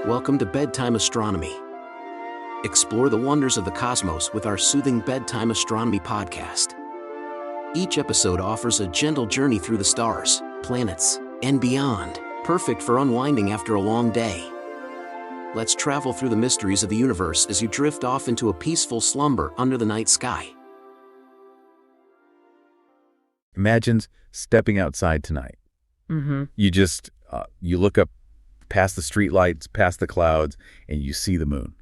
Welcome to Bedtime Astronomy. Explore the wonders of the cosmos with our soothing bedtime astronomy podcast. Each episode offers a gentle journey through the stars, planets, and beyond, perfect for unwinding after a long day. Let's travel through the mysteries of the universe as you drift off into a peaceful slumber under the night sky. Imagine stepping outside tonight. You look up past the streetlights, past the clouds, and you see the moon.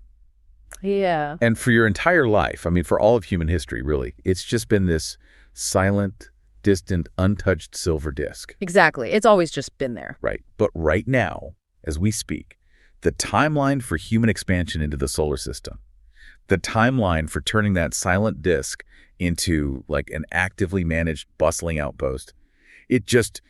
Yeah. And for your entire life, for all of human history, really, it's just been this silent, distant, untouched silver disk. Exactly. It's always just been there. Right. But right now, as we speak, the timeline for human expansion into the solar system, the timeline for turning that silent disk into like an actively managed, bustling outpost, it just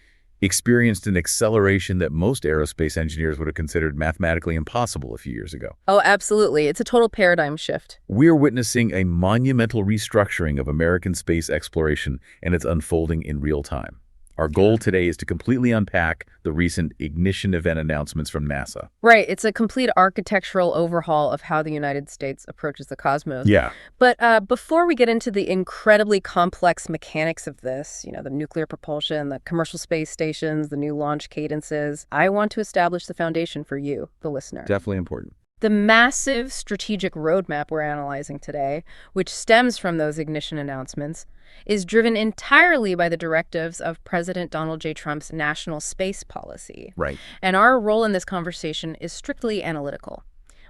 experienced an acceleration that most aerospace engineers would have considered mathematically impossible a few years ago. Oh, absolutely. It's a total paradigm shift. We're witnessing a monumental restructuring of American space exploration, and it's unfolding in real time. Our goal today is to completely unpack the recent ignition event announcements from NASA. Right. It's a complete architectural overhaul of how the United States approaches the cosmos. Yeah. But before we get into the incredibly complex mechanics of this, the nuclear propulsion, the commercial space stations, the new launch cadences, I want to establish the foundation for you, the listener. Definitely important. The massive strategic roadmap we're analyzing today, which stems from those ignition announcements, is driven entirely by the directives of President Donald J. Trump's national space policy. Right. And our role in this conversation is strictly analytical.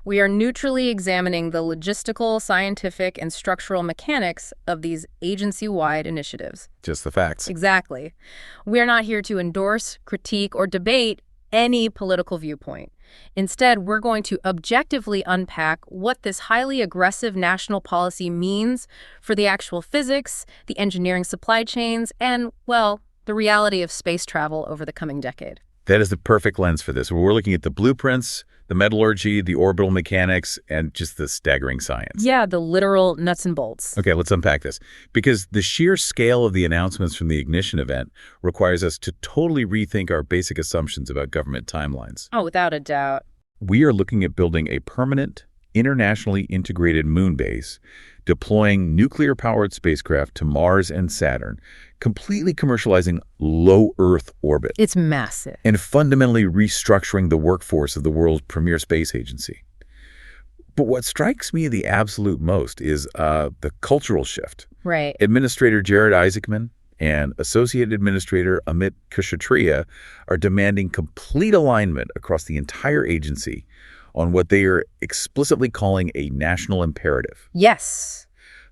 We are neutrally examining the logistical, scientific, and structural mechanics of these agency-wide initiatives. Just the facts. Exactly. We are not here to endorse, critique, or debate any political viewpoint. Instead, we're going to objectively unpack what this highly aggressive national policy means for the actual physics, the engineering supply chains, and, well, the reality of space travel over the coming decade. That is the perfect lens for this. We're looking at the blueprints, the metallurgy, the orbital mechanics, and just the staggering science. Yeah, the literal nuts and bolts. Okay, let's unpack this. Because the sheer scale of the announcements from the ignition event requires us to totally rethink our basic assumptions about government timelines. Oh, without a doubt. We are looking at building a permanent, internationally integrated moon base, deploying nuclear-powered spacecraft to Mars and Saturn, completely commercializing low Earth orbit. It's massive. And fundamentally restructuring the workforce of the world's premier space agency. But what strikes me the absolute most is the cultural shift. Right. Administrator Jared Isaacman and Associate Administrator Amit Kshatriya are demanding complete alignment across the entire agency on what they are explicitly calling a national imperative. Yes.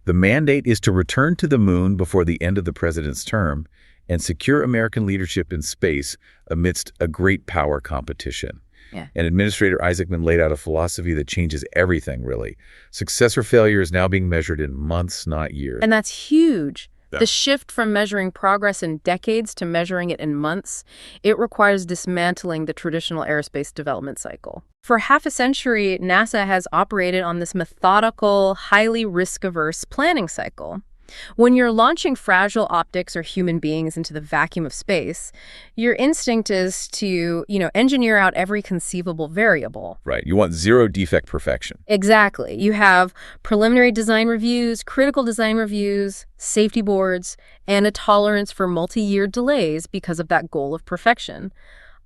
The mandate is to return to the moon before the end of the president's term and secure American leadership in space amidst a great power competition. Yeah. And Administrator Isaacman laid out a philosophy that changes everything, really. Success or failure is now being measured in months, not years. And that's huge. Yeah. The shift from measuring progress in decades to measuring it in months, it requires dismantling the traditional aerospace development cycle. For half a century, NASA has operated on this methodical, highly risk-averse planning cycle. When you're launching fragile optics or human beings into the vacuum of space, your instinct is to, engineer out every conceivable variable. Right. You want zero defect perfection. Exactly. You have preliminary design reviews, critical design reviews, safety boards, and a tolerance for multi-year delays because of that goal of perfection.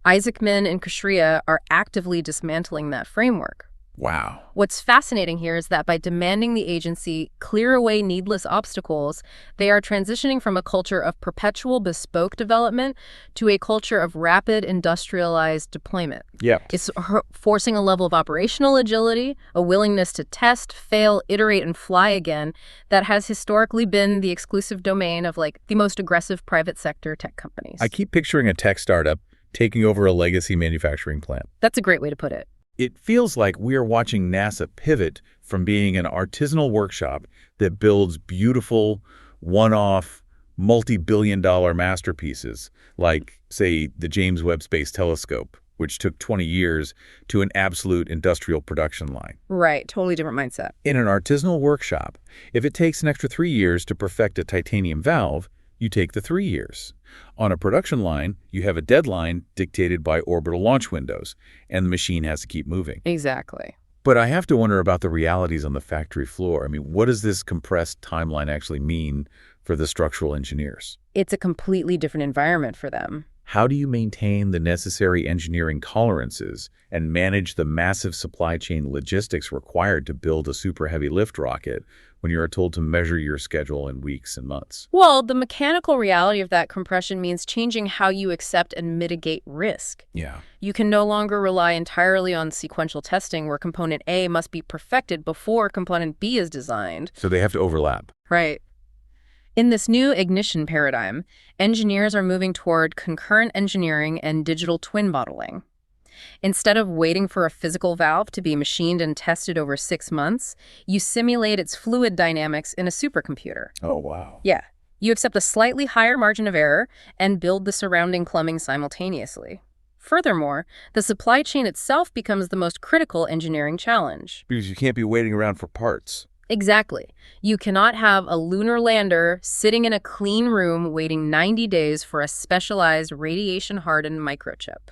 Isaacman and Kshatriya are actively dismantling that framework. Wow. What's fascinating here is that by demanding the agency clear away needless obstacles, they are transitioning from a culture of perpetual bespoke development to a culture of rapid industrialized deployment. Yep. It's forcing a level of operational agility, a willingness to test, fail, iterate, and fly again that has historically been the exclusive domain of the most aggressive private sector tech companies. I keep picturing a tech startup taking over a legacy manufacturing plant. That's a great way to put it. It feels like we are watching NASA pivot from being an artisanal workshop that builds beautiful, one-off, multi-billion-dollar masterpieces, like, say, the James Webb Space Telescope, which took 20 years, to an absolute industrial production line. Right. Totally different mindset. In an artisanal workshop, if it takes an extra 3 years to perfect a titanium valve, you take the 3 years. On a production line, you have a deadline dictated by orbital launch windows, and the machine has to keep moving. Exactly. But I have to wonder about the realities on the factory floor. I mean, what does this compressed timeline actually mean for the structural engineers? It's a completely different environment for them. How do you maintain the necessary engineering tolerances and manage the massive supply chain logistics required to build a super heavy lift rocket when you are told to measure your schedule in weeks and months? Well, the mechanical reality of that compression means changing how you accept and mitigate risk. Yeah. You can no longer rely entirely on sequential testing where component A must be perfected before component B is designed. So they have to overlap. Right. In this new ignition paradigm, engineers are moving toward concurrent engineering and digital twin modeling. Instead of waiting for a physical valve to be machined and tested over 6 months, you simulate its fluid dynamics in a supercomputer. Oh, wow. Yeah. You accept a slightly higher margin of error and build the surrounding plumbing simultaneously. Furthermore, the supply chain itself becomes the most critical engineering challenge. Because you can't be waiting around for parts. Exactly. You cannot have a lunar lander sitting in a clean room waiting 90 days for a specialized radiation-hardened microchip.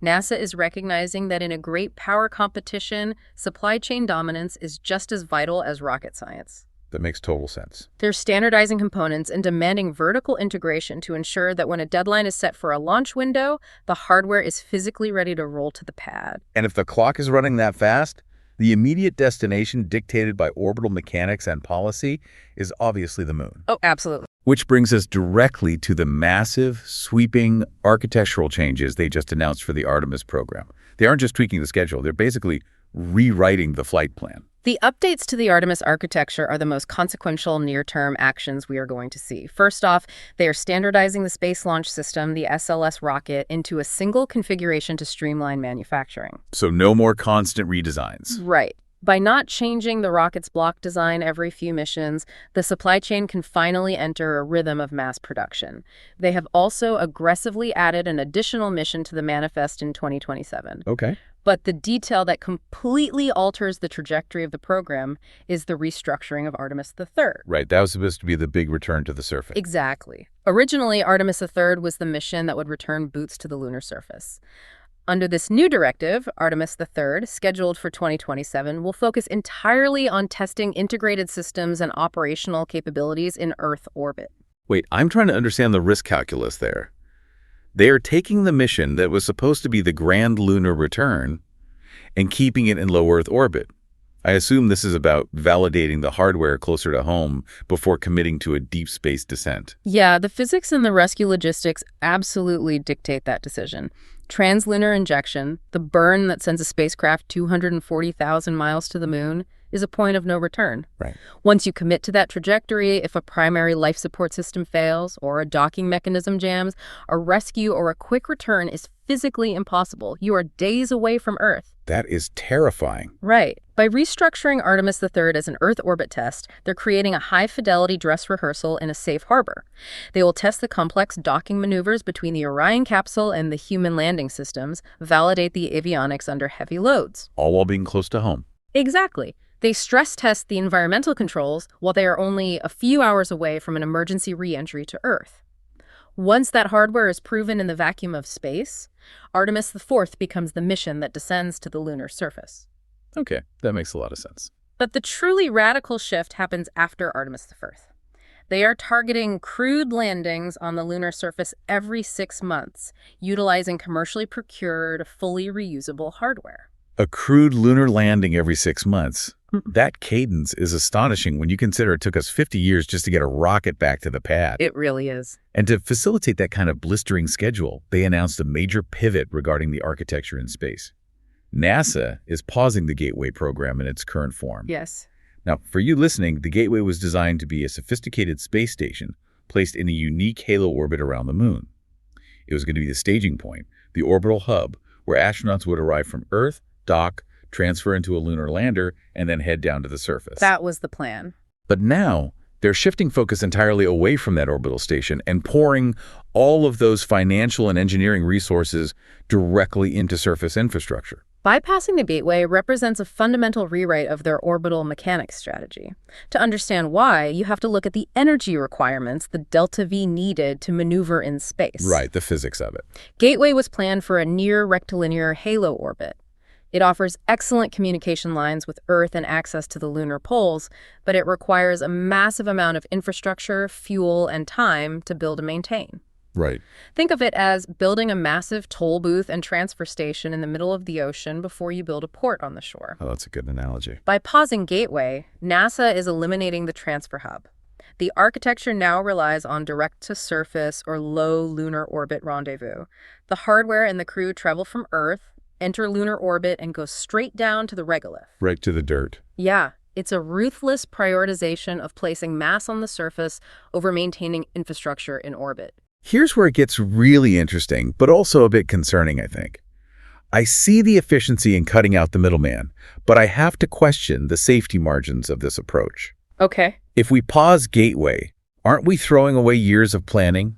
NASA is recognizing that in a great power competition, supply chain dominance is just as vital as rocket science. That makes total sense. They're standardizing components and demanding vertical integration to ensure that when a deadline is set for a launch window, the hardware is physically ready to roll to the pad. And if the clock is running that fast, the immediate destination dictated by orbital mechanics and policy is obviously the moon. Oh, absolutely. Which brings us directly to the massive, sweeping architectural changes they just announced for the Artemis program. They aren't just tweaking the schedule, they're basically rewriting the flight plan. The updates to the Artemis architecture are the most consequential near-term actions we are going to see. First off, they are standardizing the Space Launch System, the SLS rocket, into a single configuration to streamline manufacturing. So no more constant redesigns. Right. By not changing the rocket's block design every few missions, the supply chain can finally enter a rhythm of mass production. They have also aggressively added an additional mission to the manifest in 2027. Okay. But the detail that completely alters the trajectory of the program is the restructuring of Artemis III. Right, that was supposed to be the big return to the surface. Exactly. Originally, Artemis III was the mission that would return boots to the lunar surface. Under this new directive, Artemis III, scheduled for 2027, will focus entirely on testing integrated systems and operational capabilities in Earth orbit. Wait, I'm trying to understand the risk calculus there. They are taking the mission that was supposed to be the grand lunar return and keeping it in low Earth orbit. I assume this is about validating the hardware closer to home before committing to a deep space descent. Yeah, the physics and the rescue logistics absolutely dictate that decision. Translunar injection, the burn that sends a spacecraft 240,000 miles to the moon, is a point of no return. Right. Once you commit to that trajectory, if a primary life support system fails or a docking mechanism jams, a rescue or a quick return is physically impossible. You are days away from Earth. That is terrifying. Right. By restructuring Artemis III as an Earth orbit test, they're creating a high-fidelity dress rehearsal in a safe harbor. They will test the complex docking maneuvers between the Orion capsule and the human landing systems, validate the avionics under heavy loads. All while being close to home. Exactly. They stress test the environmental controls while they are only a few hours away from an emergency re-entry to Earth. Once that hardware is proven in the vacuum of space, Artemis IV becomes the mission that descends to the lunar surface. Okay, that makes a lot of sense. But the truly radical shift happens after Artemis IV. They are targeting crewed landings on the lunar surface every 6 months, utilizing commercially procured, fully reusable hardware. A crewed lunar landing every 6 months. That cadence is astonishing when you consider it took us 50 years just to get a rocket back to the pad. It really is. And to facilitate that kind of blistering schedule, they announced a major pivot regarding the architecture in space. NASA is pausing the Gateway program in its current form. Yes. Now, for you listening, the Gateway was designed to be a sophisticated space station placed in a unique halo orbit around the moon. It was going to be the staging point, the orbital hub, where astronauts would arrive from Earth, dock, transfer into a lunar lander, and then head down to the surface. That was the plan. But now, they're shifting focus entirely away from that orbital station and pouring all of those financial and engineering resources directly into surface infrastructure. Bypassing the gateway represents a fundamental rewrite of their orbital mechanics strategy. To understand why, you have to look at the energy requirements, the delta V needed to maneuver in space. Right, the physics of it. Gateway was planned for a near rectilinear halo orbit. It offers excellent communication lines with Earth and access to the lunar poles, but it requires a massive amount of infrastructure, fuel, and time to build and maintain. Right. Think of it as building a massive toll booth and transfer station in the middle of the ocean before you build a port on the shore. Oh, that's a good analogy. By pausing Gateway, NASA is eliminating the transfer hub. The architecture now relies on direct-to-surface or low lunar orbit rendezvous. The hardware and the crew travel from Earth, enter lunar orbit, and go straight down to the regolith. Right to the dirt. Yeah, it's a ruthless prioritization of placing mass on the surface over maintaining infrastructure in orbit. Here's where it gets really interesting, but also a bit concerning, I think. I see the efficiency in cutting out the middleman, but I have to question the safety margins of this approach. Okay. If we pause Gateway, aren't we throwing away years of planning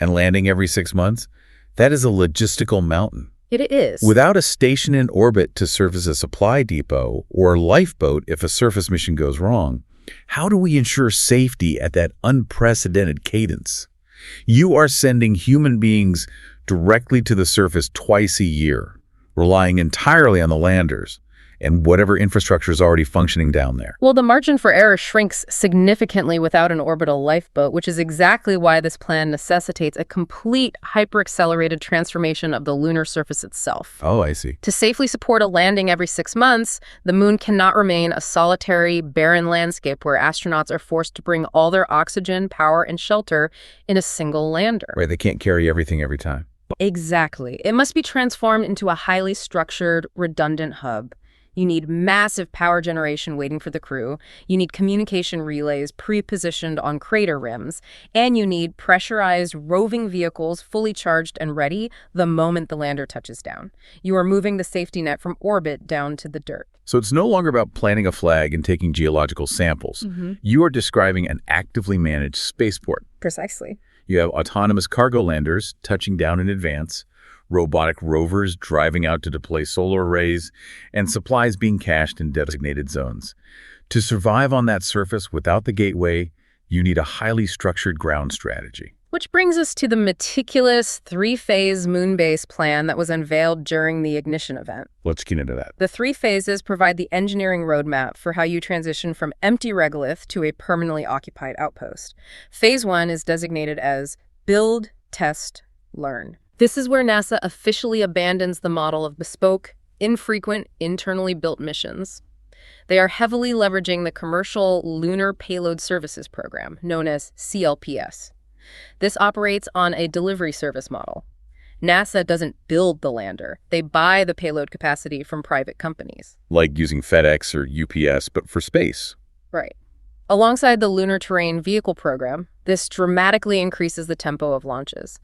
and landing every 6 months? That is a logistical mountain. It is. Without a station in orbit to serve as a supply depot or a lifeboat if a surface mission goes wrong, how do we ensure safety at that unprecedented cadence? You are sending human beings directly to the surface twice a year, relying entirely on the landers and whatever infrastructure is already functioning down there. Well, the margin for error shrinks significantly without an orbital lifeboat, which is exactly why this plan necessitates a complete hyper-accelerated transformation of the lunar surface itself. Oh, I see. To safely support a landing every 6 months, the moon cannot remain a solitary, barren landscape where astronauts are forced to bring all their oxygen, power, and shelter in a single lander. Right, they can't carry everything every time. Exactly. It must be transformed into a highly structured, redundant hub. You need massive power generation waiting for the crew, you need communication relays pre-positioned on crater rims, and you need pressurized roving vehicles fully charged and ready the moment the lander touches down. You are moving the safety net from orbit down to the dirt. So it's no longer about planting a flag and taking geological samples. You are describing an actively managed spaceport. Precisely. You have autonomous cargo landers touching down in advance, robotic rovers driving out to deploy solar arrays, and supplies being cached in designated zones. To survive on that surface without the gateway, you need a highly structured ground strategy. Which brings us to the meticulous 3-phase moon base plan that was unveiled during the ignition event. Let's get into that. The 3 phases provide the engineering roadmap for how you transition from empty regolith to a permanently occupied outpost. Phase 1 is designated as Build, Test, Learn. This is where NASA officially abandons the model of bespoke, infrequent, internally built missions. They are heavily leveraging the Commercial Lunar Payload Services Program, known as CLPS. This operates on a delivery service model. NASA doesn't build the lander. They buy the payload capacity from private companies. Like using FedEx or UPS, but for space. Right. Alongside the Lunar Terrain Vehicle Program, this dramatically increases the tempo of launches.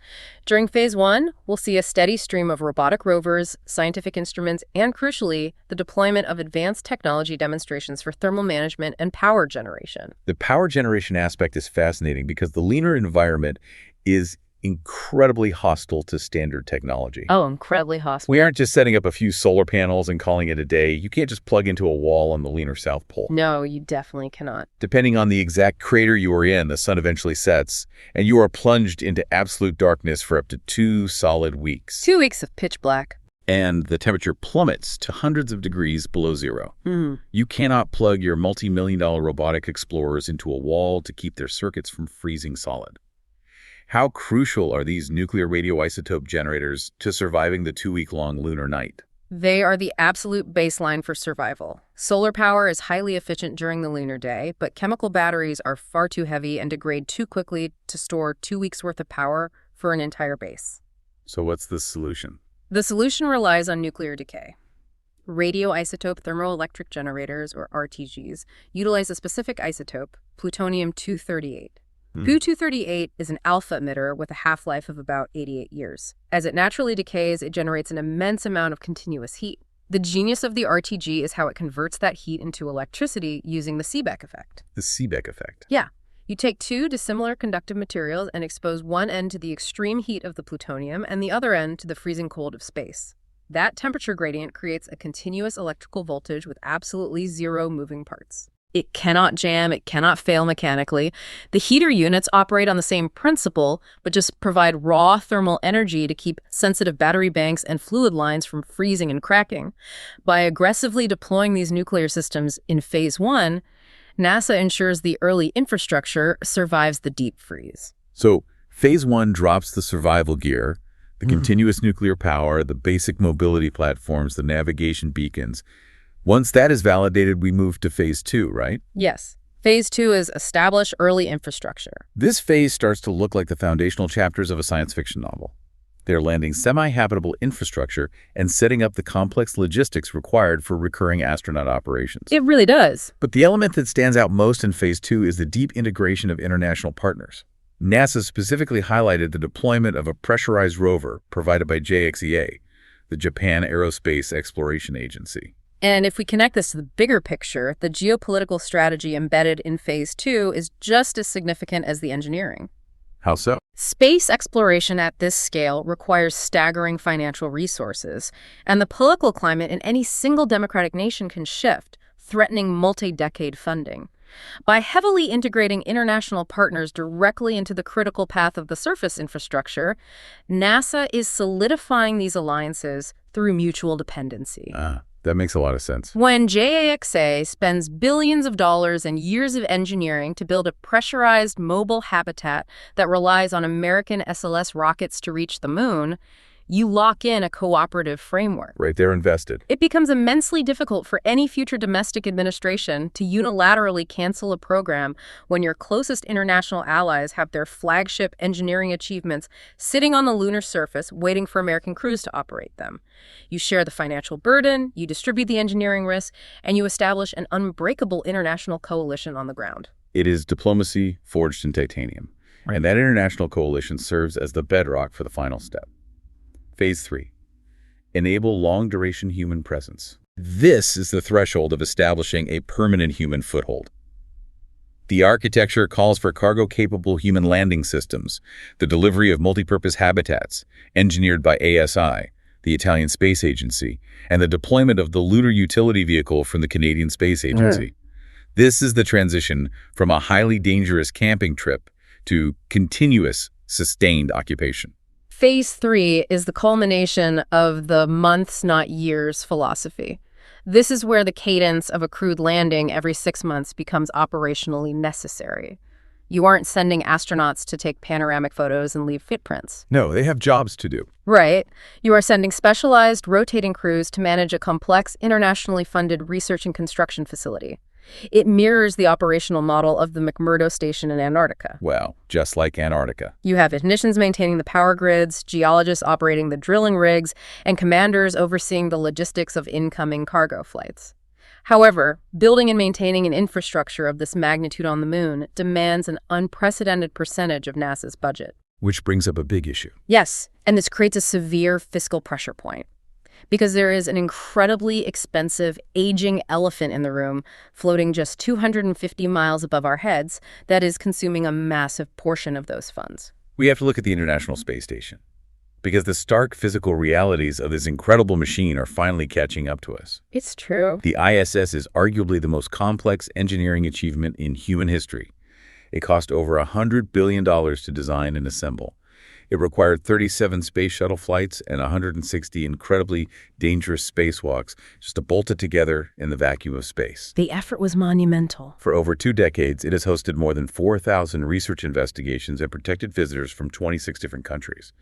During Phase 1, we'll see a steady stream of robotic rovers, scientific instruments, and crucially, the deployment of advanced technology demonstrations for thermal management and power generation. The power generation aspect is fascinating because the lunar environment is incredibly hostile to standard technology. Oh, incredibly hostile. We aren't just setting up a few solar panels and calling it a day. You can't just plug into a wall on the lunar South Pole. No, you definitely cannot. Depending on the exact crater you are in, the sun eventually sets, and you are plunged into absolute darkness for up to 2 solid weeks. 2 weeks of pitch black. And the temperature plummets to hundreds of degrees below zero. You cannot plug your multi-million-dollar robotic explorers into a wall to keep their circuits from freezing solid. How crucial are these nuclear radioisotope generators to surviving the 2-week-long lunar night? They are the absolute baseline for survival. Solar power is highly efficient during the lunar day, but chemical batteries are far too heavy and degrade too quickly to store 2 weeks' worth of power for an entire base. So what's the solution? The solution relies on nuclear decay. Radioisotope thermoelectric generators, or RTGs, utilize a specific isotope, plutonium-238. Pu-238 is an alpha emitter with a half-life of about 88 years. As it naturally decays, it generates an immense amount of continuous heat. The genius of the RTG is how it converts that heat into electricity using the Seebeck effect. The Seebeck effect? Yeah. You take 2 dissimilar conductive materials and expose one end to the extreme heat of the plutonium and the other end to the freezing cold of space. That temperature gradient creates a continuous electrical voltage with absolutely zero moving parts. It cannot jam, it cannot fail mechanically. The heater units operate on the same principle, but just provide raw thermal energy to keep sensitive battery banks and fluid lines from freezing and cracking. By aggressively deploying these nuclear systems in Phase 1, NASA ensures the early infrastructure survives the deep freeze. So Phase 1 drops the survival gear, the continuous nuclear power, the basic mobility platforms, the navigation beacons. Once that is validated, we move to Phase 2, right? Yes. Phase 2 is establish early infrastructure. This phase starts to look like the foundational chapters of a science fiction novel. They're landing semi-habitable infrastructure and setting up the complex logistics required for recurring astronaut operations. It really does. But the element that stands out most in Phase 2 is the deep integration of international partners. NASA specifically highlighted the deployment of a pressurized rover provided by JXEA, the Japan Aerospace Exploration Agency. And if we connect this to the bigger picture, the geopolitical strategy embedded in Phase 2 is just as significant as the engineering. How so? Space exploration at this scale requires staggering financial resources, and the political climate in any single democratic nation can shift, threatening multi-decade funding. By heavily integrating international partners directly into the critical path of the surface infrastructure, NASA is solidifying these alliances through mutual dependency. That makes a lot of sense. When JAXA spends billions of dollars and years of engineering to build a pressurized mobile habitat that relies on American SLS rockets to reach the moon, you lock in a cooperative framework. Right, they're invested. It becomes immensely difficult for any future domestic administration to unilaterally cancel a program when your closest international allies have their flagship engineering achievements sitting on the lunar surface waiting for American crews to operate them. You share the financial burden, you distribute the engineering risk, and you establish an unbreakable international coalition on the ground. It is diplomacy forged in titanium. Right. And that international coalition serves as the bedrock for the final step. Phase 3. Enable long-duration human presence. This is the threshold of establishing a permanent human foothold. The architecture calls for cargo-capable human landing systems, the delivery of multipurpose habitats, engineered by ASI, the Italian Space Agency, and the deployment of the lunar utility vehicle from the Canadian Space Agency. This is the transition from a highly dangerous camping trip to continuous, sustained occupation. Phase 3 is the culmination of the months, not years philosophy. This is where the cadence of a crewed landing every 6 months becomes operationally necessary. You aren't sending astronauts to take panoramic photos and leave footprints. No, they have jobs to do. Right. You are sending specialized, rotating crews to manage a complex, internationally funded research and construction facility. It mirrors the operational model of the McMurdo Station in Antarctica. Wow, just like Antarctica. You have technicians maintaining the power grids, geologists operating the drilling rigs, and commanders overseeing the logistics of incoming cargo flights. However, building and maintaining an infrastructure of this magnitude on the moon demands an unprecedented percentage of NASA's budget. Which brings up a big issue. Yes, and this creates a severe fiscal pressure point. Because there is an incredibly expensive, aging elephant in the room floating just 250 miles above our heads that is consuming a massive portion of those funds. We have to look at the International Space Station, because the stark physical realities of this incredible machine are finally catching up to us. It's true. The ISS is arguably the most complex engineering achievement in human history. It cost over $100 billion to design and assemble. It required 37 space shuttle flights and 160 incredibly dangerous spacewalks just to bolt it together in the vacuum of space. The effort was monumental. For over 2 decades, it has hosted more than 4,000 research investigations and protected visitors from 26 different countries.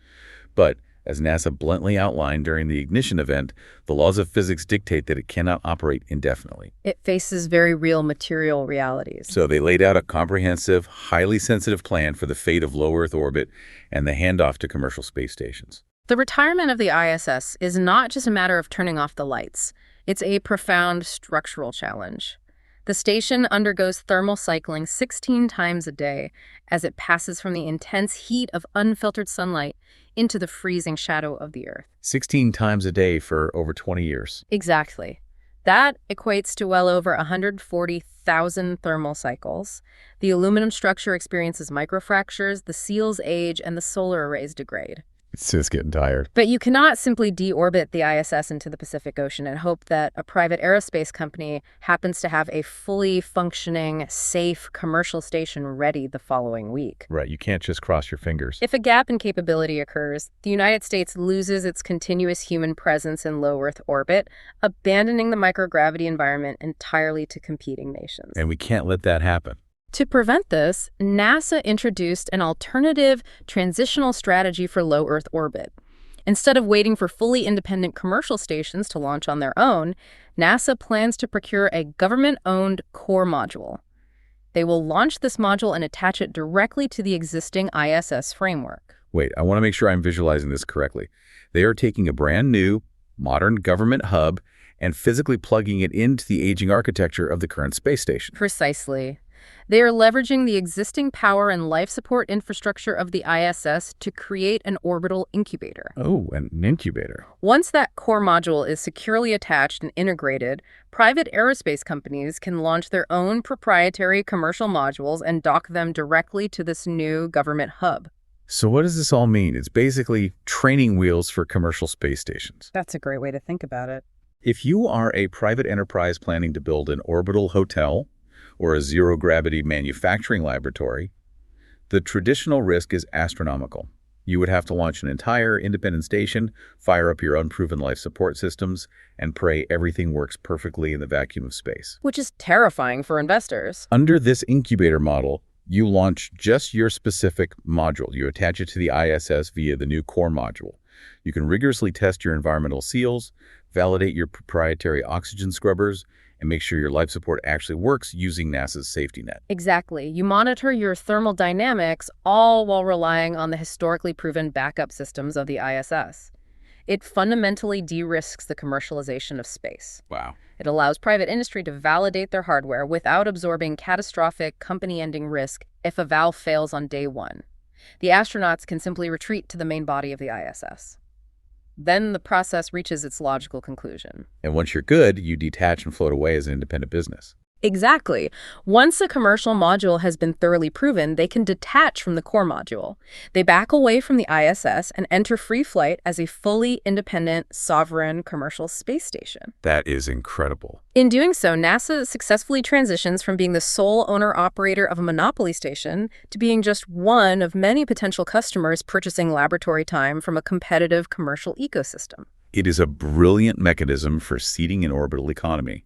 But, as NASA bluntly outlined during the ignition event, the laws of physics dictate that it cannot operate indefinitely. It faces very real material realities. So they laid out a comprehensive, highly sensitive plan for the fate of low Earth orbit and the handoff to commercial space stations. The retirement of the ISS is not just a matter of turning off the lights. It's a profound structural challenge. The station undergoes thermal cycling 16 times a day as it passes from the intense heat of unfiltered sunlight into the freezing shadow of the Earth. 16 times a day for over 20 years. Exactly. That equates to well over 140,000 thermal cycles. The aluminum structure experiences microfractures, the seals age, and the solar arrays degrade. It's just getting tired. But you cannot simply deorbit the ISS into the Pacific Ocean and hope that a private aerospace company happens to have a fully functioning, safe commercial station ready the following week. Right, you can't just cross your fingers. If a gap in capability occurs, the United States loses its continuous human presence in low Earth orbit, abandoning the microgravity environment entirely to competing nations. And we can't let that happen. To prevent this, NASA introduced an alternative transitional strategy for low Earth orbit. Instead of waiting for fully independent commercial stations to launch on their own, NASA plans to procure a government-owned core module. They will launch this module and attach it directly to the existing ISS framework. Wait, I want to make sure I'm visualizing this correctly. They are taking a brand new, modern government hub and physically plugging it into the aging architecture of the current space station. Precisely. They are leveraging the existing power and life support infrastructure of the ISS to create an orbital incubator. Oh, an incubator. Once that core module is securely attached and integrated, private aerospace companies can launch their own proprietary commercial modules and dock them directly to this new government hub. So what does this all mean? It's basically training wheels for commercial space stations. That's a great way to think about it. If you are a private enterprise planning to build an orbital hotel or a zero-gravity manufacturing laboratory, the traditional risk is astronomical. You would have to launch an entire independent station, fire up your unproven life support systems, and pray everything works perfectly in the vacuum of space. Which is terrifying for investors. Under this incubator model, you launch just your specific module. You attach it to the ISS via the new core module. You can rigorously test your environmental seals, validate your proprietary oxygen scrubbers, and make sure your life support actually works using NASA's safety net. Exactly. You monitor your thermal dynamics, all while relying on the historically proven backup systems of the ISS. It fundamentally de-risks the commercialization of space. Wow. It allows private industry to validate their hardware without absorbing catastrophic company-ending risk if a valve fails on day one. The astronauts can simply retreat to the main body of the ISS. Then the process reaches its logical conclusion. And once you're good, you detach and float away as an independent business. Exactly. Once a commercial module has been thoroughly proven, they can detach from the core module. They back away from the ISS and enter free flight as a fully independent, sovereign commercial space station. That is incredible. In doing so, NASA successfully transitions from being the sole owner-operator of a monopoly station to being just one of many potential customers purchasing laboratory time from a competitive commercial ecosystem. It is a brilliant mechanism for seeding an orbital economy.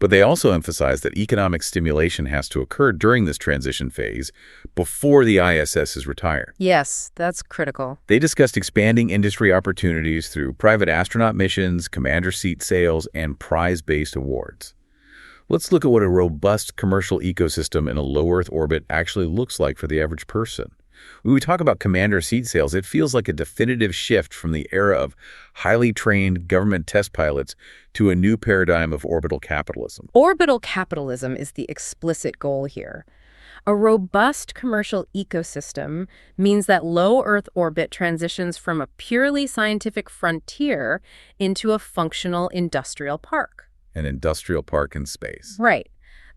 But they also emphasize that economic stimulation has to occur during this transition phase before the ISS is retired. Yes, that's critical. They discussed expanding industry opportunities through private astronaut missions, commander seat sales, and prize-based awards. Let's look at what a robust commercial ecosystem in a low Earth orbit actually looks like for the average person. When we talk about commander seat sales, it feels like a definitive shift from the era of highly trained government test pilots to a new paradigm of orbital capitalism. Orbital capitalism is the explicit goal here. A robust commercial ecosystem means that low Earth orbit transitions from a purely scientific frontier into a functional industrial park. An industrial park in space. Right.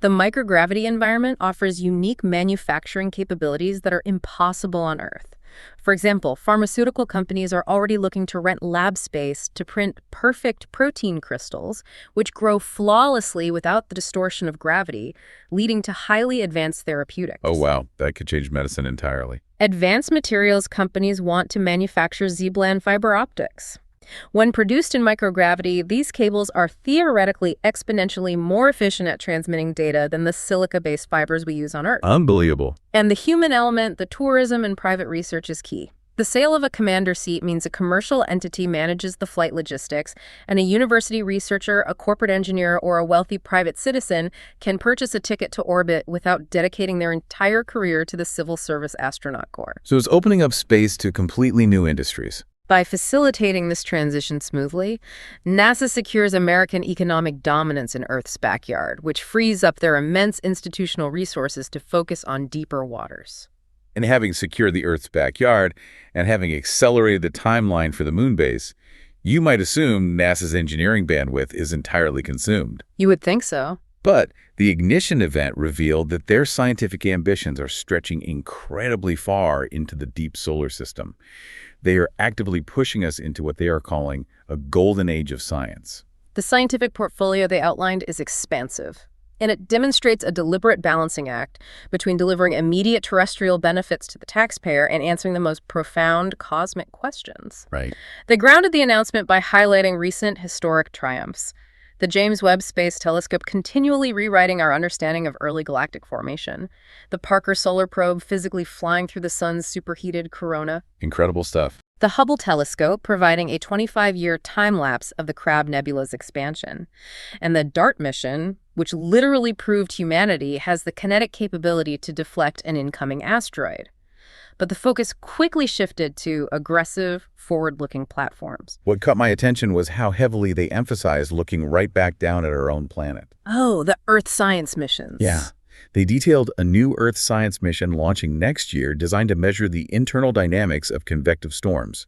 The microgravity environment offers unique manufacturing capabilities that are impossible on Earth. For example, pharmaceutical companies are already looking to rent lab space to print perfect protein crystals, which grow flawlessly without the distortion of gravity, leading to highly advanced therapeutics. Oh, wow. That could change medicine entirely. Advanced materials companies want to manufacture Z-band fiber optics. When produced in microgravity, these cables are theoretically exponentially more efficient at transmitting data than the silica-based fibers we use on Earth. Unbelievable. And the human element, the tourism and private research is key. The sale of a commander seat means a commercial entity manages the flight logistics, and a university researcher, a corporate engineer, or a wealthy private citizen can purchase a ticket to orbit without dedicating their entire career to the civil service astronaut corps. So it's opening up space to completely new industries. By facilitating this transition smoothly, NASA secures American economic dominance in Earth's backyard, which frees up their immense institutional resources to focus on deeper waters. And having secured the Earth's backyard and having accelerated the timeline for the moon base, you might assume NASA's engineering bandwidth is entirely consumed. You would think so. But the ignition event revealed that their scientific ambitions are stretching incredibly far into the deep solar system. They are actively pushing us into what they are calling a golden age of science. The scientific portfolio they outlined is expansive, and it demonstrates a deliberate balancing act between delivering immediate terrestrial benefits to the taxpayer and answering the most profound cosmic questions. Right. They grounded the announcement by highlighting recent historic triumphs. The James Webb Space Telescope continually rewriting our understanding of early galactic formation. The Parker Solar Probe physically flying through the sun's superheated corona. Incredible stuff. The Hubble Telescope providing a 25-year time-lapse of the Crab Nebula's expansion. And the DART mission, which literally proved humanity has the kinetic capability to deflect an incoming asteroid. But the focus quickly shifted to aggressive, forward-looking platforms. What caught my attention was how heavily they emphasized looking right back down at our own planet. Oh, the Earth science missions. Yeah. They detailed a new Earth science mission launching next year designed to measure the internal dynamics of convective storms.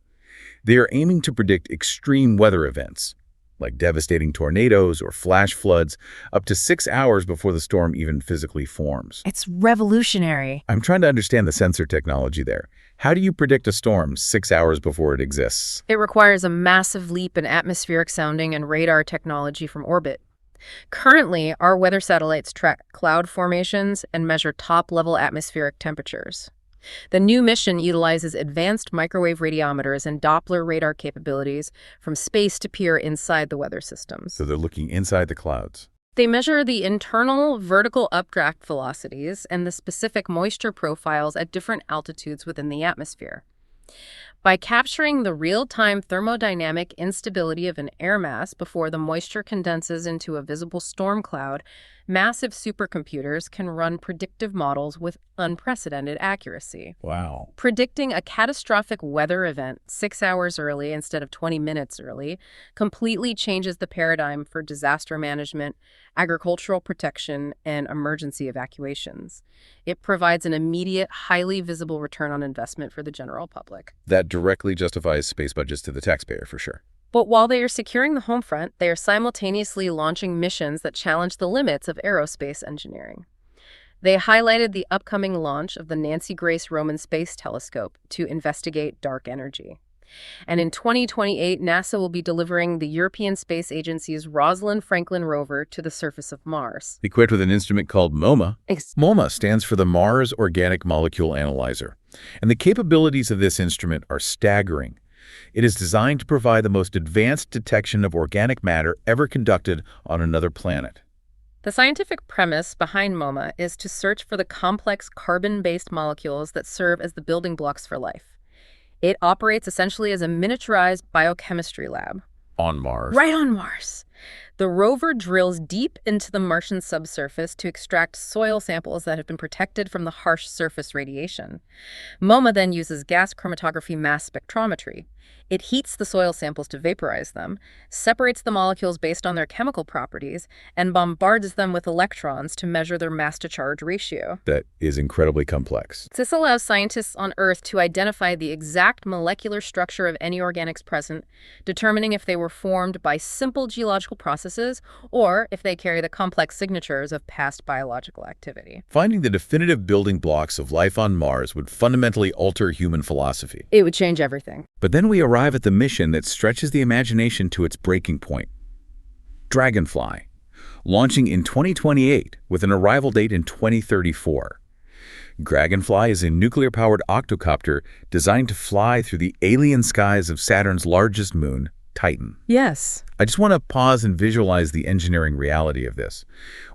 They are aiming to predict extreme weather events, like devastating tornadoes or flash floods, up to 6 hours before the storm even physically forms. It's revolutionary. I'm trying to understand the sensor technology there. How do you predict a storm 6 hours before it exists? It requires a massive leap in atmospheric sounding and radar technology from orbit. Currently, our weather satellites track cloud formations and measure top-level atmospheric temperatures. The new mission utilizes advanced microwave radiometers and Doppler radar capabilities from space to peer inside the weather systems. So they're looking inside the clouds. They measure the internal vertical updraft velocities and the specific moisture profiles at different altitudes within the atmosphere. By capturing the real-time thermodynamic instability of an air mass before the moisture condenses into a visible storm cloud, massive supercomputers can run predictive models with unprecedented accuracy. Wow. Predicting a catastrophic weather event 6 hours early instead of 20 minutes early completely changes the paradigm for disaster management, agricultural protection, and emergency evacuations. It provides an immediate, highly visible return on investment for the general public. That directly justifies space budgets to the taxpayer, for sure. But while they are securing the home front, they are simultaneously launching missions that challenge the limits of aerospace engineering. They highlighted the upcoming launch of the Nancy Grace Roman Space Telescope to investigate dark energy. And in 2028, NASA will be delivering the European Space Agency's Rosalind Franklin rover to the surface of Mars. Equipped with an instrument called MoMA. MoMA stands for the Mars Organic Molecule Analyzer. And the capabilities of this instrument are staggering. It is designed to provide the most advanced detection of organic matter ever conducted on another planet. The scientific premise behind MoMA is to search for the complex carbon-based molecules that serve as the building blocks for life. It operates essentially as a miniaturized biochemistry lab. On Mars. Right on Mars. The rover drills deep into the Martian subsurface to extract soil samples that have been protected from the harsh surface radiation. MoMA then uses gas chromatography mass spectrometry. It heats the soil samples to vaporize them, separates the molecules based on their chemical properties, and bombards them with electrons to measure their mass-to-charge ratio. That is incredibly complex. This allows scientists on Earth to identify the exact molecular structure of any organics present, determining if they were formed by simple geological processes or if they carry the complex signatures of past biological activity. Finding the definitive building blocks of life on Mars would fundamentally alter human philosophy. It would change everything. But then we arrive at the mission that stretches the imagination to its breaking point. Dragonfly, launching in 2028 with an arrival date in 2034. Dragonfly is a nuclear-powered octocopter designed to fly through the alien skies of Saturn's largest moon, Titan. Yes. I just want to pause and visualize the engineering reality of this.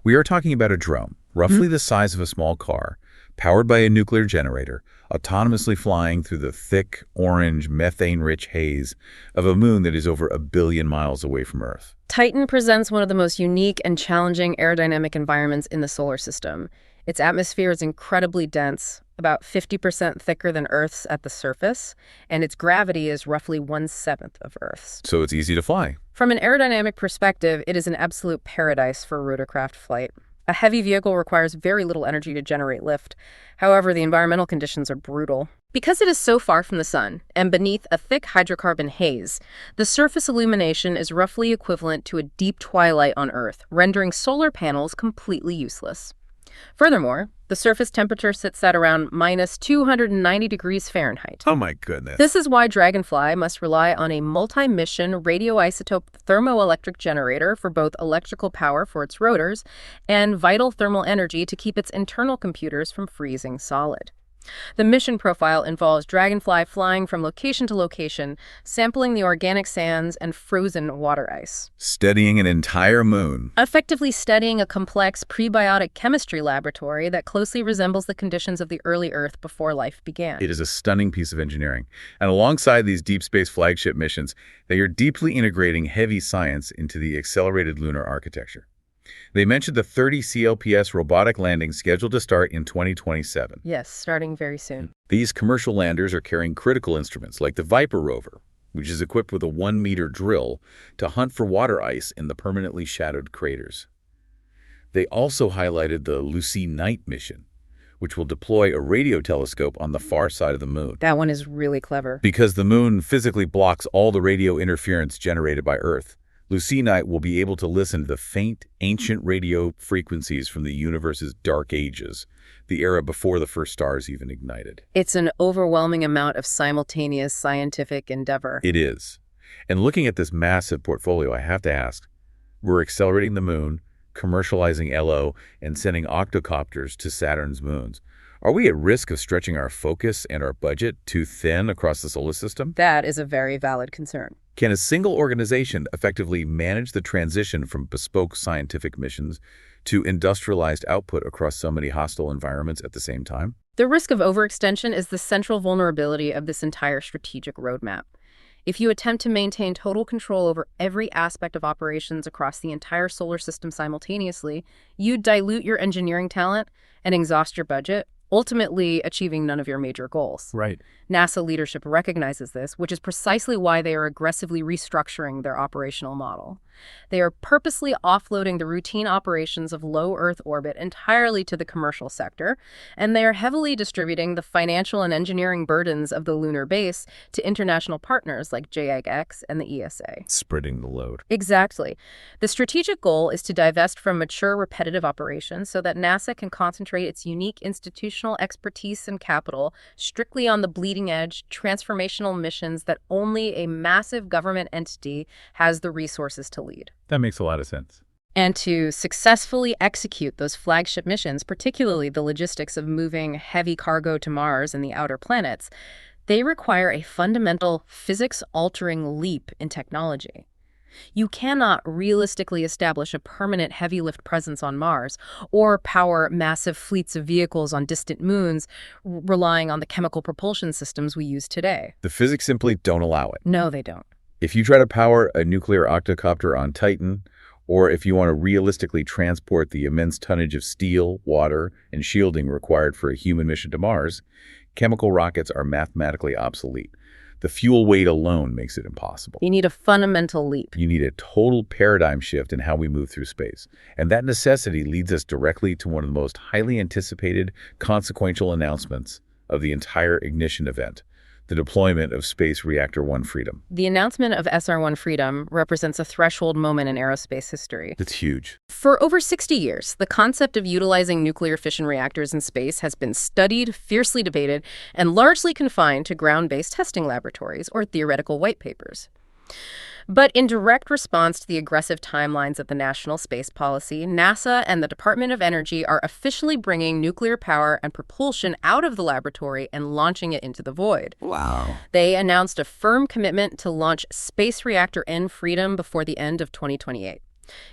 We are talking about a drone, roughly the size of a small car, powered by a nuclear generator, autonomously flying through the thick, orange, methane-rich haze of a moon that is over 1 billion miles away from Earth. Titan presents one of the most unique and challenging aerodynamic environments in the solar system. Its atmosphere is incredibly dense, about 50% thicker than Earth's at the surface, and its gravity is roughly 1/7 of Earth's. So it's easy to fly. From an aerodynamic perspective, it is an absolute paradise for rotorcraft flight. A heavy vehicle requires very little energy to generate lift. However, the environmental conditions are brutal. Because it is so far from the sun and beneath a thick hydrocarbon haze, the surface illumination is roughly equivalent to a deep twilight on Earth, rendering solar panels completely useless. Furthermore, the surface temperature sits at around minus 290 degrees Fahrenheit. Oh my goodness. This is why Dragonfly must rely on a multi-mission radioisotope thermoelectric generator for both electrical power for its rotors and vital thermal energy to keep its internal computers from freezing solid. The mission profile involves Dragonfly flying from location to location, sampling the organic sands and frozen water ice. Studying an entire moon. Effectively studying a complex prebiotic chemistry laboratory that closely resembles the conditions of the early Earth before life began. It is a stunning piece of engineering. And alongside these deep space flagship missions, they are deeply integrating heavy science into the accelerated lunar architecture. They mentioned the 30 CLPS robotic landing scheduled to start in 2027. Yes, starting very soon. These commercial landers are carrying critical instruments like the Viper rover, which is equipped with a 1-meter drill to hunt for water ice in the permanently shadowed craters. They also highlighted the Lucy Night mission, which will deploy a radio telescope on the far side of the moon. That one is really clever. Because the moon physically blocks all the radio interference generated by Earth, Lucy Night will be able to listen to the faint, ancient radio frequencies from the universe's dark ages, the era before the first stars even ignited. It's an overwhelming amount of simultaneous scientific endeavor. It is. And looking at this massive portfolio, I have to ask, we're accelerating the moon, commercializing LO, and sending octocopters to Saturn's moons. Are we at risk of stretching our focus and our budget too thin across the solar system? That is a very valid concern. Can a single organization effectively manage the transition from bespoke scientific missions to industrialized output across so many hostile environments at the same time? The risk of overextension is the central vulnerability of this entire strategic roadmap. If you attempt to maintain total control over every aspect of operations across the entire solar system simultaneously, you dilute your engineering talent and exhaust your budget, ultimately achieving none of your major goals. Right. NASA leadership recognizes this, which is precisely why they are aggressively restructuring their operational model. They are purposely offloading the routine operations of low Earth orbit entirely to the commercial sector, and they are heavily distributing the financial and engineering burdens of the lunar base to international partners like JAGX and the ESA. Spreading the load. Exactly. The strategic goal is to divest from mature, repetitive operations so that NASA can concentrate its unique institutional expertise and capital strictly on the bleeding-edge, transformational missions that only a massive government entity has the resources to lead. That makes a lot of sense. And to successfully execute those flagship missions, particularly the logistics of moving heavy cargo to Mars and the outer planets, they require a fundamental physics-altering leap in technology. You cannot realistically establish a permanent heavy lift presence on Mars or power massive fleets of vehicles on distant moons relying on the chemical propulsion systems we use today. The physics simply don't allow it. No, they don't. If you try to power a nuclear octocopter on Titan, or if you want to realistically transport the immense tonnage of steel, water, and shielding required for a human mission to Mars, chemical rockets are mathematically obsolete. The fuel weight alone makes it impossible. You need a fundamental leap. You need a total paradigm shift in how we move through space. And that necessity leads us directly to one of the most highly anticipated, consequential announcements of the entire ignition event, the deployment of Space Reactor 1 Freedom. The announcement of SR-1 Freedom represents a threshold moment in aerospace history. It's huge. For over 60 years, the concept of utilizing nuclear fission reactors in space has been studied, fiercely debated, and largely confined to ground-based testing laboratories or theoretical white papers. But in direct response to the aggressive timelines of the National Space Policy, NASA and the Department of Energy are officially bringing nuclear power and propulsion out of the laboratory and launching it into the void. Wow. They announced a firm commitment to launch Space Reactor N Freedom before the end of 2028.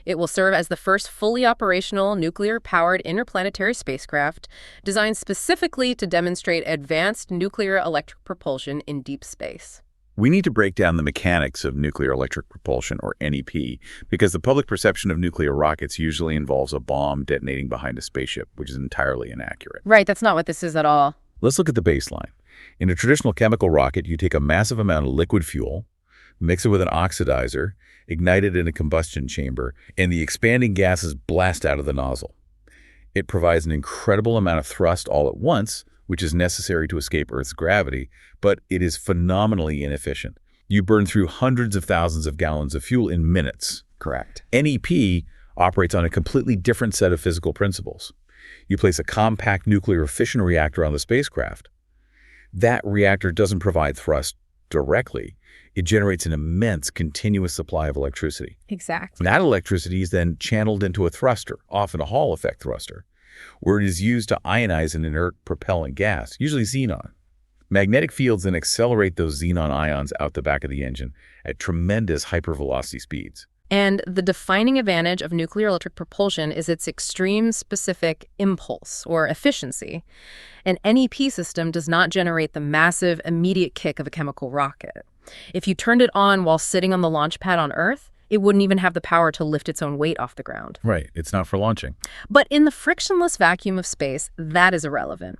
It will serve as the first fully operational nuclear-powered interplanetary spacecraft designed specifically to demonstrate advanced nuclear electric propulsion in deep space. We need to break down the mechanics of nuclear electric propulsion, or NEP, because the public perception of nuclear rockets usually involves a bomb detonating behind a spaceship, which is entirely inaccurate. Right, that's not what this is at all. Let's look at the baseline. In a traditional chemical rocket, you take a massive amount of liquid fuel, mix it with an oxidizer, ignite it in a combustion chamber, and the expanding gases blast out of the nozzle. It provides an incredible amount of thrust all at once, which is necessary to escape Earth's gravity, but it is phenomenally inefficient. You burn through hundreds of thousands of gallons of fuel in minutes. Correct. NEP operates on a completely different set of physical principles. You place a compact nuclear fission reactor on the spacecraft. That reactor doesn't provide thrust directly. It generates an immense continuous supply of electricity. Exactly. That electricity is then channeled into a thruster, often a Hall effect thruster, where it is used to ionize an inert propellant gas, usually xenon. Magnetic fields then accelerate those xenon ions out the back of the engine at tremendous hypervelocity speeds. And the defining advantage of nuclear electric propulsion is its extreme specific impulse, or efficiency. An NEP system does not generate the massive, immediate kick of a chemical rocket. If you turned it on while sitting on the launch pad on Earth, it wouldn't even have the power to lift its own weight off the ground. Right, it's not for launching. But in the frictionless vacuum of space, that is irrelevant.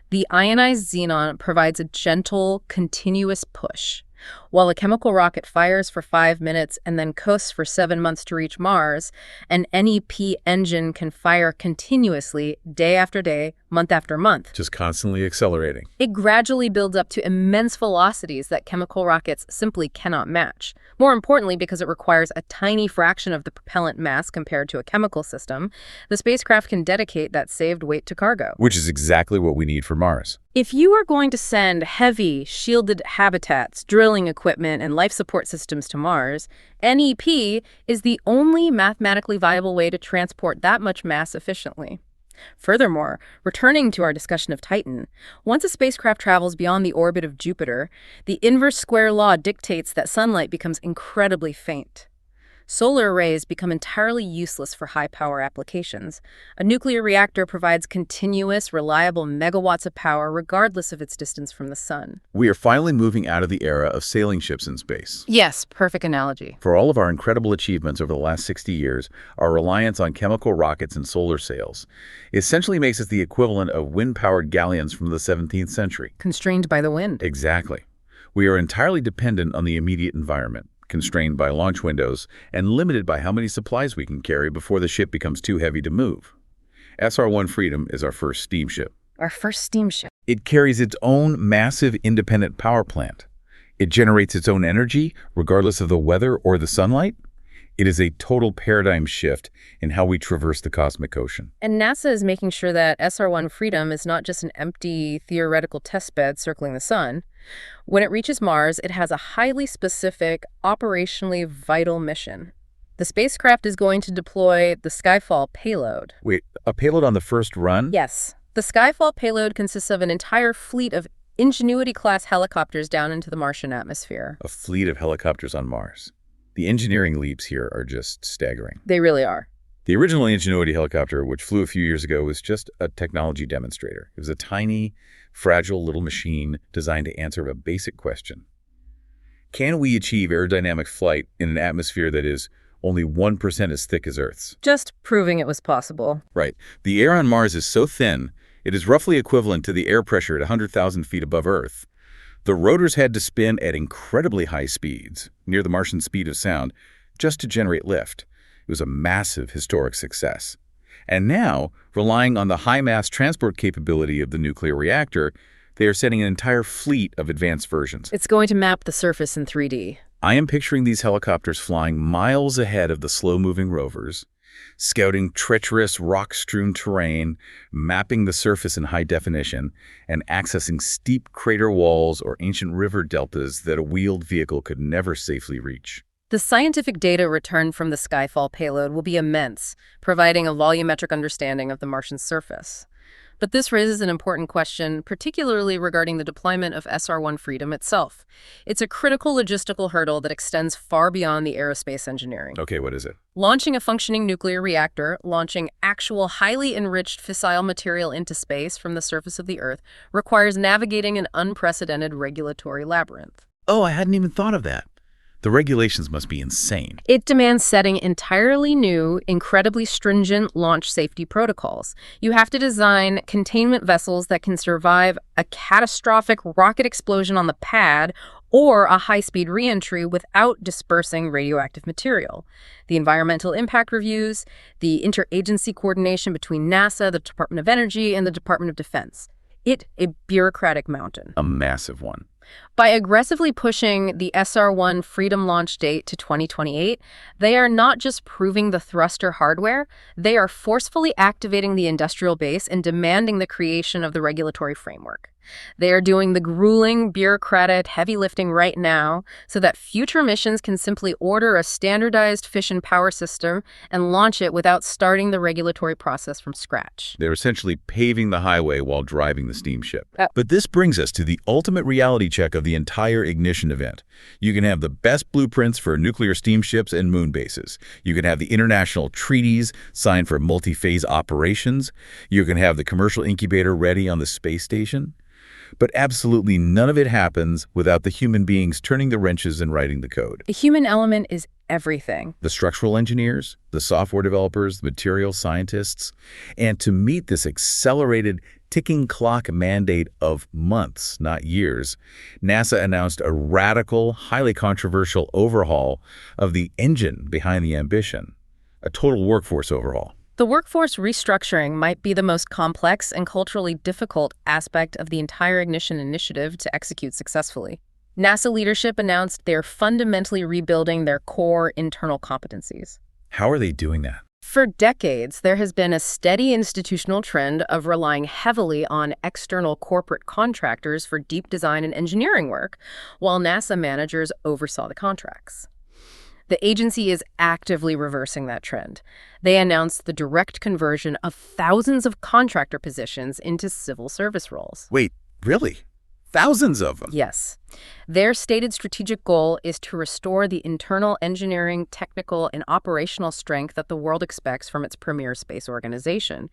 The ionized xenon provides a gentle, continuous push. While a chemical rocket fires for 5 minutes and then coasts for 7 months to reach Mars, an NEP engine can fire continuously, day after day, month after month. Just constantly accelerating. It gradually builds up to immense velocities that chemical rockets simply cannot match. More importantly, because it requires a tiny fraction of the propellant mass compared to a chemical system, the spacecraft can dedicate that saved weight to cargo. Which is exactly what we need for Mars. If you are going to send heavy, shielded habitats, drilling equipment, and life support systems to Mars, NEP is the only mathematically viable way to transport that much mass efficiently. Furthermore, returning to our discussion of Titan, once a spacecraft travels beyond the orbit of Jupiter, the inverse square law dictates that sunlight becomes incredibly faint. Solar arrays become entirely useless for high-power applications. A nuclear reactor provides continuous, reliable megawatts of power regardless of its distance from the sun. We are finally moving out of the era of sailing ships in space. Yes, perfect analogy. For all of our incredible achievements over the last 60 years, our reliance on chemical rockets and solar sails essentially makes us the equivalent of wind-powered galleons from the 17th century. Constrained by the wind. Exactly. We are entirely dependent on the immediate environment, constrained by launch windows, and limited by how many supplies we can carry before the ship becomes too heavy to move. SR-1 Freedom is our first steamship. Our first steamship. It carries its own massive independent power plant. It generates its own energy, regardless of the weather or the sunlight. It is a total paradigm shift in how we traverse the cosmic ocean. And NASA is making sure that SR-1 Freedom is not just an empty theoretical testbed circling the sun. When it reaches Mars, it has a highly specific, operationally vital mission. The spacecraft is going to deploy the Skyfall payload. Wait, a payload on the first run? Yes. The Skyfall payload consists of an entire fleet of Ingenuity-class helicopters down into the Martian atmosphere. A fleet of helicopters on Mars. The engineering leaps here are just staggering. They really are. The original Ingenuity helicopter, which flew a few years ago, was just a technology demonstrator. It was a tiny, fragile little machine designed to answer a basic question. Can we achieve aerodynamic flight in an atmosphere that is only 1% as thick as Earth's? Just proving it was possible. Right. The air on Mars is so thin, it is roughly equivalent to the air pressure at 100,000 feet above Earth. The rotors had to spin at incredibly high speeds, near the Martian speed of sound, just to generate lift. It was a massive historic success. And now, relying on the high-mass transport capability of the nuclear reactor, they are setting an entire fleet of advanced versions. It's going to map the surface in 3D. I am picturing these helicopters flying miles ahead of the slow-moving rovers, scouting treacherous, rock-strewn terrain, mapping the surface in high definition, and accessing steep crater walls or ancient river deltas that a wheeled vehicle could never safely reach. The scientific data returned from the Skyfall payload will be immense, providing a volumetric understanding of the Martian surface. But this raises an important question, particularly regarding the deployment of SR-1 Freedom itself. It's a critical logistical hurdle that extends far beyond the aerospace engineering. Okay, what is it? Launching a functioning nuclear reactor, launching actual highly enriched fissile material into space from the surface of the Earth, requires navigating an unprecedented regulatory labyrinth. Oh, I hadn't even thought of that. The regulations must be insane. It demands setting entirely new, incredibly stringent launch safety protocols. You have to design containment vessels that can survive a catastrophic rocket explosion on the pad or a high-speed reentry without dispersing radioactive material. The environmental impact reviews, the interagency coordination between NASA, the Department of Energy, and the Department of Defense. It's a bureaucratic mountain. A massive one. By aggressively pushing the SR-1 Freedom launch date to 2028, they are not just proving the thruster hardware, they are forcefully activating the industrial base and demanding the creation of the regulatory framework. They are doing the grueling, bureaucratic heavy lifting right now so that future missions can simply order a standardized fission power system and launch it without starting the regulatory process from scratch. They're essentially paving the highway while driving the steamship. But this brings us to the ultimate reality check of the entire ignition event. You can have the best blueprints for nuclear steamships and moon bases. You can have the international treaties signed for multi-phase operations. You can have the commercial incubator ready on the space station. But absolutely none of it happens without the human beings turning the wrenches and writing the code. The human element is everything. The structural engineers, the software developers, the material scientists. And to meet this accelerated ticking clock mandate of months, not years, NASA announced a radical, highly controversial overhaul of the engine behind the ambition, a total workforce overhaul. The workforce restructuring might be the most complex and culturally difficult aspect of the entire Ignition initiative to execute successfully. NASA leadership announced they're fundamentally rebuilding their core internal competencies. How are they doing that? For decades, there has been a steady institutional trend of relying heavily on external corporate contractors for deep design and engineering work, while NASA managers oversaw the contracts. The agency is actively reversing that trend. They announced the direct conversion of thousands of contractor positions into civil service roles. Wait, really? Thousands of them? Yes. Their stated strategic goal is to restore the internal engineering, technical, and operational strength that the world expects from its premier space organization.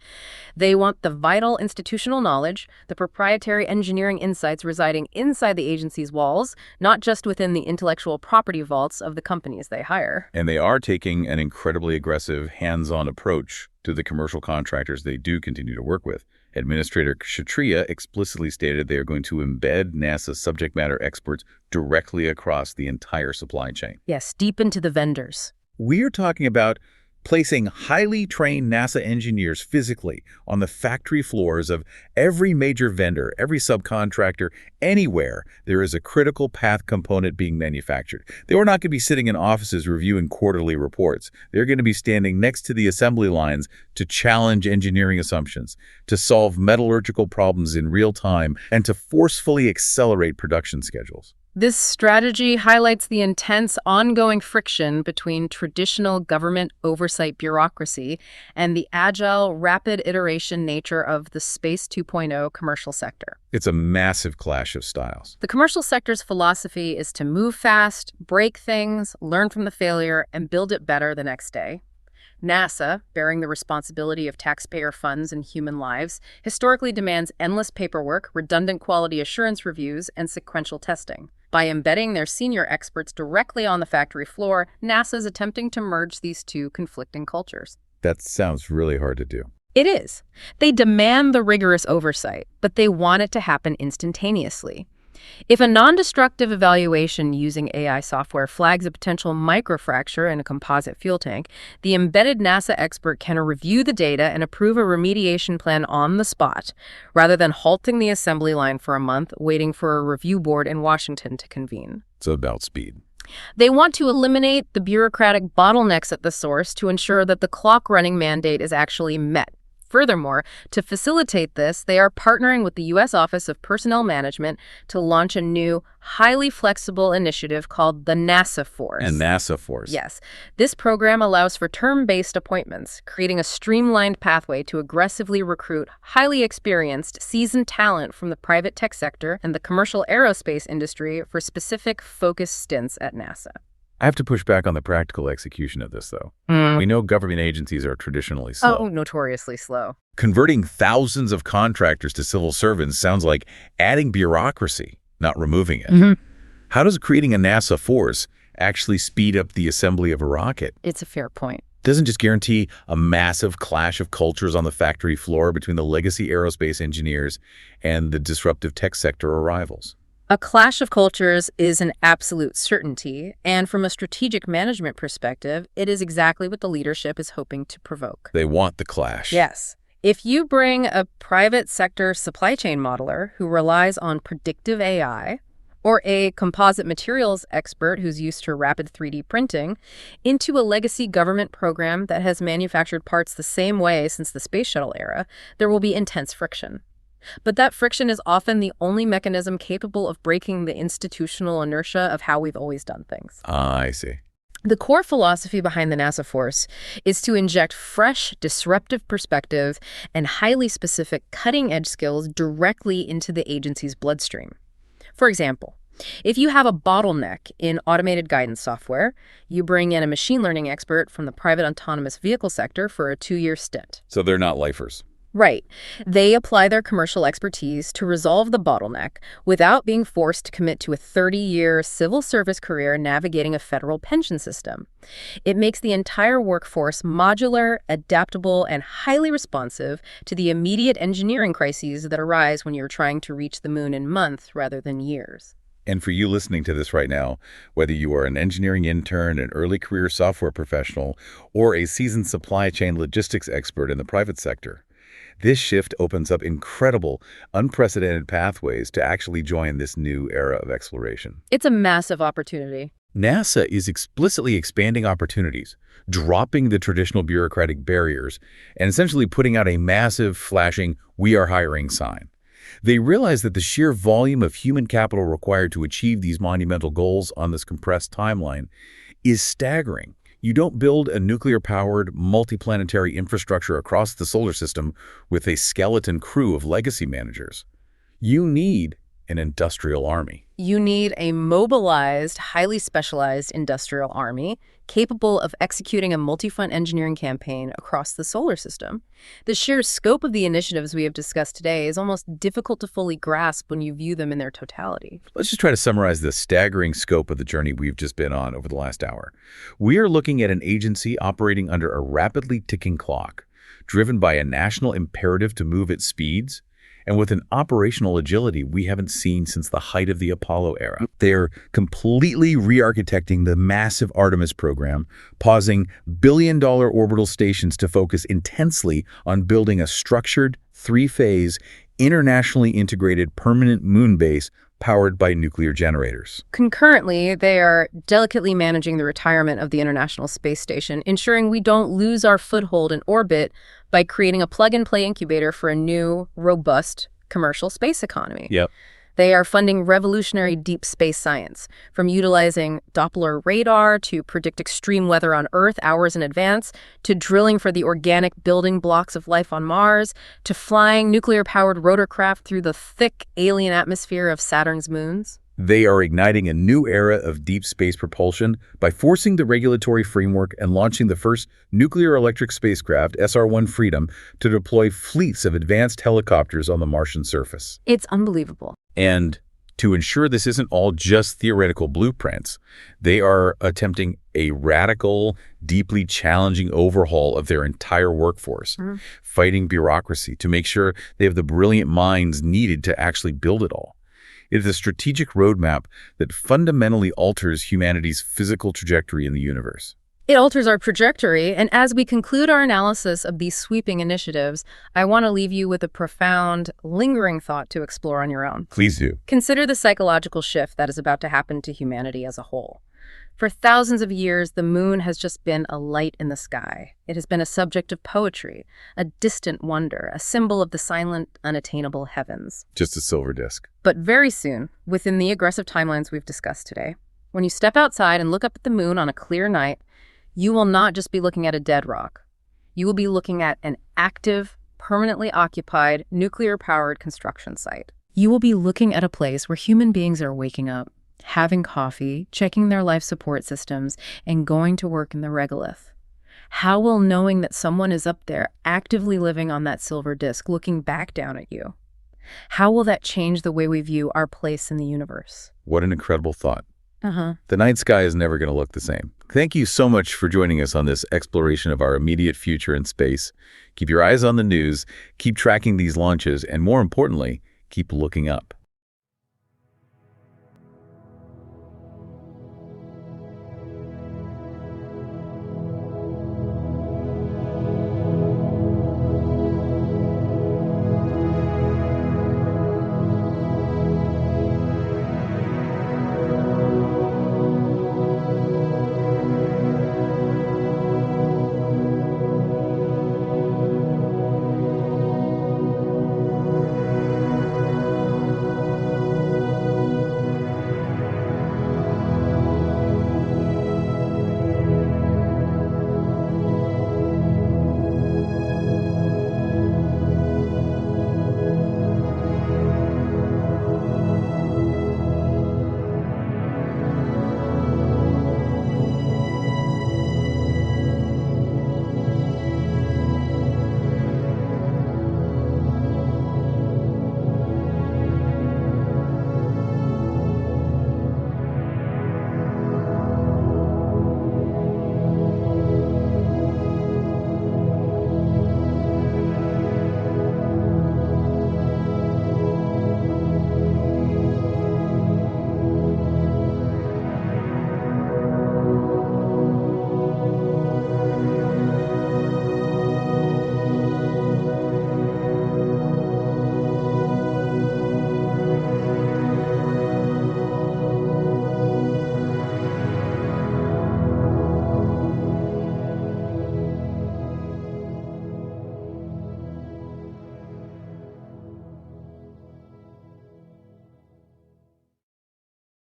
They want the vital institutional knowledge, the proprietary engineering insights residing inside the agency's walls, not just within the intellectual property vaults of the companies they hire. And they are taking an incredibly aggressive, hands-on approach to the commercial contractors they do continue to work with. Administrator Kshatriya explicitly stated they are going to embed NASA subject matter experts directly across the entire supply chain. Yes, deep into the vendors. We're talking about placing highly trained NASA engineers physically on the factory floors of every major vendor, every subcontractor, anywhere there is a critical path component being manufactured. They are not going to be sitting in offices reviewing quarterly reports. They're going to be standing next to the assembly lines to challenge engineering assumptions, to solve metallurgical problems in real time, and to forcefully accelerate production schedules. This strategy highlights the intense ongoing friction between traditional government oversight bureaucracy and the agile, rapid iteration nature of the Space 2.0 commercial sector. It's a massive clash of styles. The commercial sector's philosophy is to move fast, break things, learn from the failure, and build it better the next day. NASA, bearing the responsibility of taxpayer funds and human lives, historically demands endless paperwork, redundant quality assurance reviews, and sequential testing. By embedding their senior experts directly on the factory floor, NASA is attempting to merge these two conflicting cultures. That sounds really hard to do. It is. They demand the rigorous oversight, but they want it to happen instantaneously. If a non-destructive evaluation using AI software flags a potential microfracture in a composite fuel tank, the embedded NASA expert can review the data and approve a remediation plan on the spot, rather than halting the assembly line for a month, waiting for a review board in Washington to convene. It's about speed. They want to eliminate the bureaucratic bottlenecks at the source to ensure that the clock-running mandate is actually met. Furthermore, to facilitate this, they are partnering with the U.S. Office of Personnel Management to launch a new, highly flexible initiative called the NASA Force. And NASA Force. Yes. This program allows for term-based appointments, creating a streamlined pathway to aggressively recruit highly experienced, seasoned talent from the private tech sector and the commercial aerospace industry for specific focused stints at NASA. I have to push back on the practical execution of this, though. We know government agencies are traditionally slow. Oh, notoriously slow. Converting thousands of contractors to civil servants sounds like adding bureaucracy, not removing it. How does creating a NASA force actually speed up the assembly of a rocket? It's a fair point. Doesn't just guarantee a massive clash of cultures on the factory floor between the legacy aerospace engineers and the disruptive tech sector arrivals. A clash of cultures is an absolute certainty, and from a strategic management perspective, it is exactly what the leadership is hoping to provoke. They want the clash. Yes. If you bring a private sector supply chain modeler who relies on predictive AI, or a composite materials expert who's used to rapid 3D printing, into a legacy government program that has manufactured parts the same way since the space shuttle era, there will be intense friction. But that friction is often the only mechanism capable of breaking the institutional inertia of how we've always done things. I see. The core philosophy behind the NASA Force is to inject fresh, disruptive perspective and highly specific cutting-edge skills directly into the agency's bloodstream. For example, if you have a bottleneck in automated guidance software, you bring in a machine learning expert from the private autonomous vehicle sector for a 2-year stint. So they're not lifers. Right. They apply their commercial expertise to resolve the bottleneck without being forced to commit to a 30-year civil service career navigating a federal pension system. It makes the entire workforce modular, adaptable, and highly responsive to the immediate engineering crises that arise when you're trying to reach the moon in months rather than years. And for you listening to this right now, whether you are an engineering intern, an early career software professional, or a seasoned supply chain logistics expert in the private sector, this shift opens up incredible, unprecedented pathways to actually join this new era of exploration. It's a massive opportunity. NASA is explicitly expanding opportunities, dropping the traditional bureaucratic barriers, and essentially putting out a massive, flashing, "We are hiring" sign. They realize that the sheer volume of human capital required to achieve these monumental goals on this compressed timeline is staggering. You don't build a nuclear-powered, multiplanetary infrastructure across the solar system with a skeleton crew of legacy managers. You need an industrial army. You need a mobilized, highly specialized industrial army capable of executing a multi-front engineering campaign across the solar system. The sheer scope of the initiatives we have discussed today is almost difficult to fully grasp when you view them in their totality. Let's just try to summarize the staggering scope of the journey we've just been on over the last hour. We are looking at an agency operating under a rapidly ticking clock, driven by a national imperative to move at speeds, and with an operational agility we haven't seen since the height of the Apollo era. They're completely re-architecting the massive Artemis program, pausing billion-dollar orbital stations to focus intensely on building a structured, 3-phase, internationally integrated permanent moon base powered by nuclear generators. Concurrently, they are delicately managing the retirement of the International Space Station, ensuring we don't lose our foothold in orbit by creating a plug-and-play incubator for a new, robust commercial space economy. Yep. They are funding revolutionary deep space science, from utilizing Doppler radar to predict extreme weather on Earth hours in advance, to drilling for the organic building blocks of life on Mars, to flying nuclear-powered rotorcraft through the thick alien atmosphere of Saturn's moons. They are igniting a new era of deep space propulsion by forcing the regulatory framework and launching the first nuclear-electric spacecraft, SR-1 Freedom, to deploy fleets of advanced helicopters on the Martian surface. It's unbelievable. And to ensure this isn't all just theoretical blueprints, they are attempting a radical, deeply challenging overhaul of their entire workforce, fighting bureaucracy to make sure they have the brilliant minds needed to actually build it all. It is a strategic roadmap that fundamentally alters humanity's physical trajectory in the universe. It alters our trajectory, and as we conclude our analysis of these sweeping initiatives, I want to leave you with a profound, lingering thought to explore on your own. Please do. Consider the psychological shift that is about to happen to humanity as a whole. For thousands of years, the moon has just been a light in the sky. It has been a subject of poetry, a distant wonder, a symbol of the silent, unattainable heavens. Just a silver disk. But very soon, within the aggressive timelines we've discussed today, when you step outside and look up at the moon on a clear night, you will not just be looking at a dead rock. You will be looking at an active, permanently occupied, nuclear-powered construction site. You will be looking at a place where human beings are waking up, having coffee, checking their life support systems, and going to work in the regolith. How will knowing that someone is up there actively living on that silver disk looking back down at you? How will that change the way we view our place in the universe? What an incredible thought. The night sky is never going to look the same. Thank you so much for joining us on this exploration of our immediate future in space. Keep your eyes on the news, keep tracking these launches, and more importantly, keep looking up.